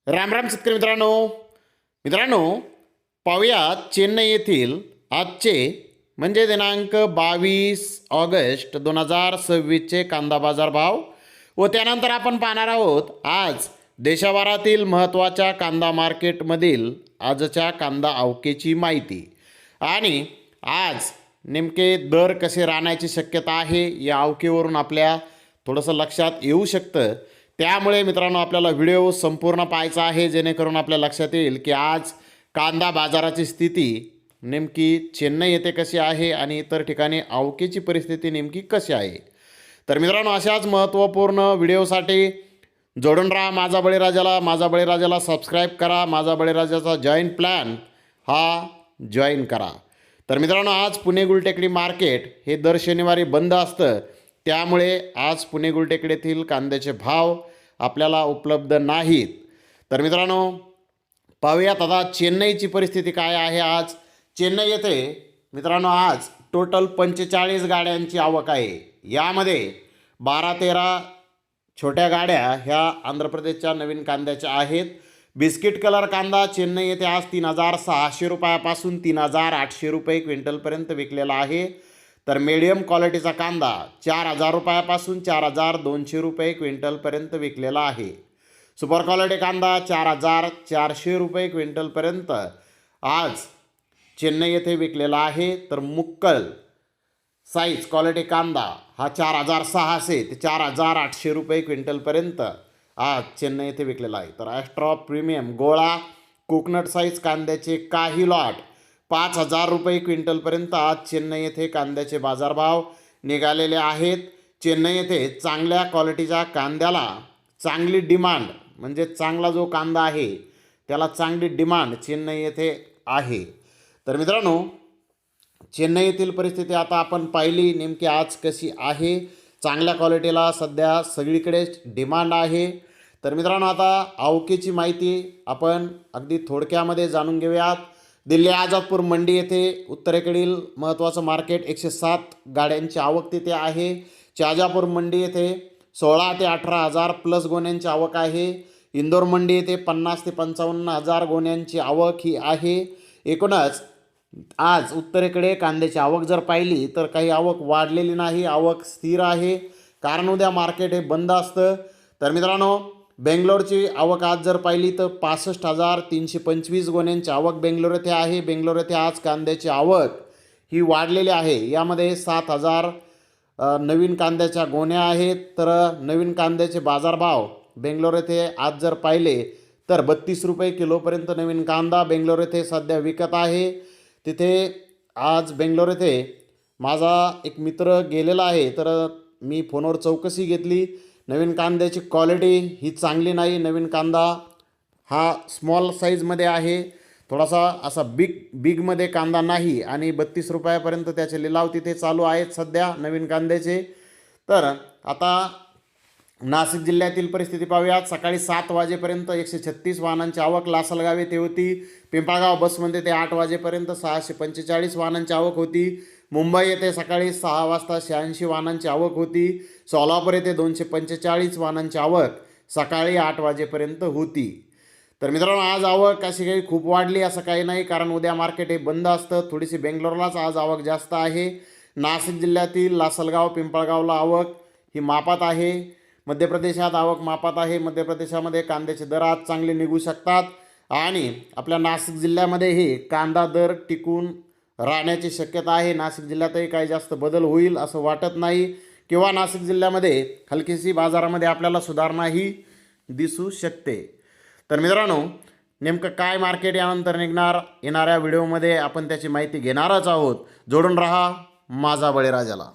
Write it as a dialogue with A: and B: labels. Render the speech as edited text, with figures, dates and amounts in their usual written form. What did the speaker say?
A: राम राम शेतकरी मित्रांनो पाहूयात चेन्नई येथील आजचे म्हणजे दिनांक 22 ऑगस्ट 2026चे कांदा बाजार भाव व त्यानंतर आपण पाहणार आहोत आज देशभरातील महत्त्वाच्या कांदा मार्केटमधील आजच्या कांदा आवकेची माहिती आणि आज नेमके दर कसे राहण्याची शक्यता आहे या आवकेवरून आपल्या थोडंसं लक्षात येऊ शकतं। त्यामुळे मित्रांनो आपल्याला व्हिडिओ संपूर्ण पाहायचा आहे जेणेकरून आपल्या लक्षात येईल की आज कांदा बाजाराची स्थिती नेमकी चेन्नई येथे कशी आहे आणि इतर ठिकाणी आवकेची परिस्थिती नेमकी कशी आहे। तर मित्रांनो अशाच महत्त्वपूर्ण व्हिडिओसाठी जोडून राहा माझा बळीराजाला सबस्क्राईब करा, माझा बळीराजाचा जॉईंट प्लॅन हा जॉईन करा। तर मित्रांनो आज पुणे गुलटेकडी मार्केट हे दर शनिवारी बंद असतं, त्यामुळे आज पुणे गुलटेकडीतील कांद्याचे भाव आपल्याला उपलब्ध नाहीत। तर मित्रांनो पाहूयात आता चेन्नईची परिस्थिती काय आहे। आज चेन्नई येथे मित्रांनो आज टोटल 45 गाड्यांची आवक आहे। यामध्ये 12-13 छोट्या गाड्या ह्या आंध्र प्रदेशच्या नवीन कांद्याच्या आहेत। बिस्किट कलर कांदा चेन्नई येथे आज 3600 रुपयापासून 3800 रुपये क्विंटलपर्यंत विकलेला आहे। तर मीडियम क्वालिटीचा कांदा 4000 रुपयापासून 4200 रुपये क्विंटलपर्यंत विकलेला आहे। सुपर क्वालिटी कांदा 4400 रुपये क्विंटलपर्यंत आज चेन्नई येथे विकलेला आहे। तर मुक्कल साईज क्वालिटी कांदा हा 4600 ते 4800 रुपये क्विंटलपर्यंत आज चेन्नई येथे विकलेला आहे। तर ॲस्ट्रॉ प्रीमियम गोळा कोकोनट साईज कांद्याचे काही लॉट 5000 रुपये क्विंटलपर्यंत आज चेन्नई येथे कांद्याचे बाजारभाव निघालेले आहेत। चेन्नई येथे चांगल्या क्वालिटीच्या कांद्याला चांगली डिमांड म्हणजे चांगला जो कांदा आहे त्याला चांगली डिमांड चेन्नई येथे आहे। तर मित्रांनो चेन्नई येथील परिस्थिती आता आपण पाहिली नेमकी आज कशी आहे। चांगल्या क्वालिटीला सध्या सगळीकडेच डिमांड आहे। तर मित्रांनो आता आवकेची माहिती आपण अगदी थोडक्यामध्ये जाणून घेऊयात। दिल्ली आझादपूर मंडी येथे उत्तरेकडील महत्त्वाचं मार्केट 107 गाड्यांची आवक तिथे आहे। शाजापूर मंडी येथे 16 ते 18 हजार प्लस गोण्यांची आवक आहे। इंदोर मंडी येथे 50 ते 55 हजार गोण्यांची आवक ही आहे। एकूणच आज उत्तरेकडे कांद्याची आवक जर पाहिली तर काही आवक वाढलेली नाही, आवक स्थिर आहे, कारण उद्या मार्केट हे बंद असतं। तर मित्रांनो बेंगलोरची आवक आज जर पाहिली तर 65,325 गोण्यांची आवक बेंगलोर येथे आहे। बेंगलोर येथे आज कांद्याची आवक ही वाढलेली आहे। यामध्ये 7000 नवीन कांद्याच्या गोण्या आहेत। तर नवीन कांद्याचे बाजारभाव बेंगलोर येथे आज जर पाहिले तर 32 रुपये किलोपर्यंत नवीन कांदा बेंगलोर येथे सध्या विकत आहे। तिथे आज बेंगलोर येथे माझा एक मित्र गेलेला आहे, तर मी फोनवर चौकशी घेतली। नवीन कांद्याची क्वालिटी ही चांगली नाही, नवीन कांदा हा स्मॉल साईजमध्ये आहे, थोडासा असा बिगमध्ये कांदा नाही आणि 32 रुपयापर्यंत त्याचे लिलाव तिथे चालू आहेत सध्या नवीन कांद्याचे। तर आता नाशिक जिल्ह्यातील परिस्थिती पाहूयात। सकाळी 7 वाजेपर्यंत 136 वाहनांची आवक लासलगाव येथे होती। पिंपळगाव बसमध्ये ते 8 वाजेपर्यंत 645 वाहनांची आवक होती। मुंबई येथे सकाळी 6 वाजता 86 वाहनांची आवक होती। सोलापूर येथे 245 वाहनांची आवक सकाळी 8 वाजेपर्यंत होती। तर मित्रांनो आज आवक अशी काही खूप वाढली असं काही नाही, कारण उद्या मार्केट हे बंद असतं। थोडीशी बेंगलोरलाच आज आवक जास्त आहे। नाशिक जिल्ह्यातील लासलगाव पिंपळगावला आवक ही मापात आहे। मध्य प्रदेशात आवक मापात आहे। मध्य प्रदेशामध्ये कांद्याचे दर आज चांगले निघू शकतात आणि आपल्या नाशिक जिल्ह्यामध्येही कांदा दर टिकून राहण्याची शक्यता आहे। नाशिक जिल्ह्यातही काही जास्त बदल होईल असं वाटत नाही, किंवा नाशिक जिल्ह्यामध्ये हलकीशी बाजारामध्ये आपल्याला सुधारणाही दिसू शकते। तर मित्रांनो नेमकं काय मार्केट यानंतर निघणार येणाऱ्या व्हिडिओमध्ये आपण त्याची माहिती घेणारच आहोत। जोडून राहा माझा बळीराजाला।